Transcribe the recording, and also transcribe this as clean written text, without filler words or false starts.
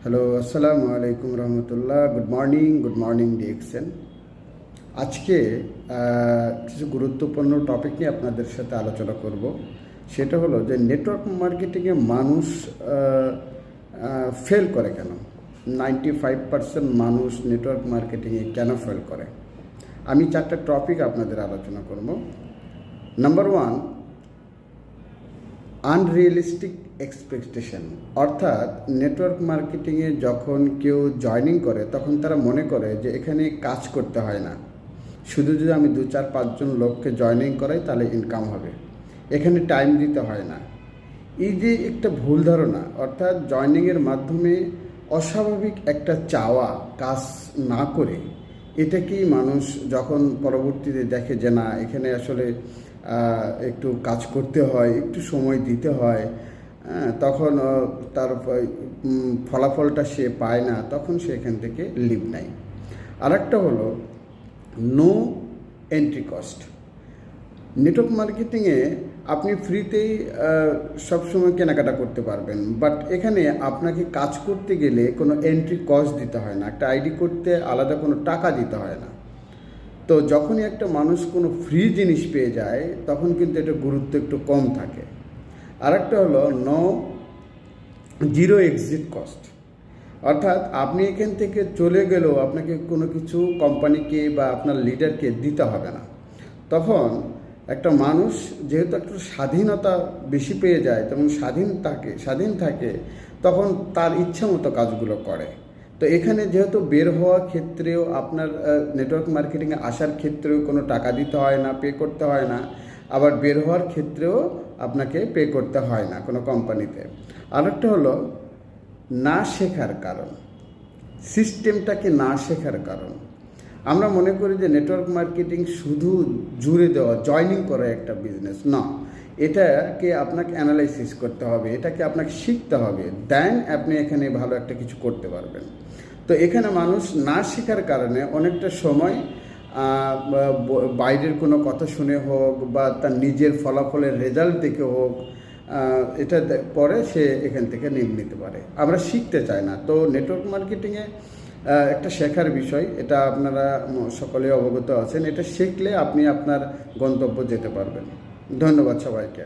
Hello, আসসালামু আলাইকুম রহমতুল্লাহ। Good morning DXN. আজকে কিছু গুরুত্বপূর্ণ টপিক নিয়ে আপনাদের সাথে আলোচনা করব। সেটা হলো যে নেটওয়ার্ক মার্কেটিংয়ে মানুষ ফেল করে কেন। 95% মানুষ নেটওয়ার্ক মার্কেটিংয়ে কেন ফেল করে। আমি 4টা টপিক আপনাদের আলোচনা করব। Number 1, unrealistic expectation. অর্থাৎ নেটওয়ার্ক মার্কেটিংয়ে যখন কেউ জয়েনিং করে তখন তারা মনে করে যে এখানে কাজ করতে হয় না, শুধু যদি আমি 2-4-5 জন লোককে জয়েনিং করাই তাহলে ইনকাম হবে, এখানে টাইম দিতে হয় না। এই যে একটা ভুল ধারণা, অর্থাৎ জয়েনিংয়ের মাধ্যমে অস্বাভাবিক একটা চাওয়া কাজ না করে, এটাকেই মানুষ যখন পরবর্তীতে দেখে যে না এখানে আসলে একটু কাজ করতে হয়, একটু সময় দিতে হয়, তখন তার ফলাফলটা সে পায় না, তখন সে এখান থেকে লিভ নেয়। আরেকটা হলো নো এন্ট্রি কস্ট। নেটওয়ার্ক মার্কেটিংয়ে আপনি ফ্রিতেই সবসময় কেনাকাটা করতে পারবেন, বাট এখানে আপনাকে কাজ করতে গেলে কোনো এন্ট্রি কস্ট দিতে হয় না, একটা আইডি করতে আলাদা কোনো টাকা দিতে হয় না। তো যখনই একটা মানুষ কোনো ফ্রি জিনিস পেয়ে যায় তখন কিন্তু এটা গুরুত্ব একটু কম থাকে। আরেকটা হলো জিরো এক্সিট কস্ট। অর্থাৎ আপনি এখান থেকে চলে গেলেও আপনাকে কোনো কিছু কোম্পানিকে বা আপনার লিডারকে দিতে হবে না। তখন একটা মানুষ যেহেতু একটু স্বাধীনতা বেশি পেয়ে যায়, তেমন স্বাধীন থাকে, তখন তার ইচ্ছা মতো কাজগুলো করে। তো এখানে যেহেতু বের হওয়ার ক্ষেত্রেও আপনার নেটওয়ার্ক মার্কেটিংয়ে আসার ক্ষেত্রেও কোনো টাকা দিতে হয় না, পে করতে হয় না, আবার বের হওয়ার ক্ষেত্রেও আপনাকে পে করতে হয় না কোনো কোম্পানিতে। আরেকটা হলো না শেখার কারণ, সিস্টেমটাকে না শেখার কারণ। আমরা মনে করি যে নেটওয়ার্ক মার্কেটিং শুধু জুড়ে দেওয়া, জয়েনিং করা একটা বিজনেস না, এটাকে আপনাকে অ্যানালাইসিস করতে হবে, এটাকে আপনাকে শিখতে হবে, দেন আপনি এখানে ভালো একটা কিছু করতে পারবেন। তো এখানে মানুষ না শেখার কারণে অনেকটা সময় বাইরের কোনো কথা শুনে হোক বা তার নিজের ফলাফলের রেজাল্ট দেখে হোক, এটা পরে সে এখান থেকে নিতে পারে। আমরা শিখতে চাই না। তো নেটওয়ার্ক মার্কেটিংয়ে একটা শেখার বিষয়, এটা আপনারা সকলে অবগত আছেন। এটা শিখলে আপনি আপনার গন্তব্য যেতে পারবেন। ধন্যবাদ সবাইকে।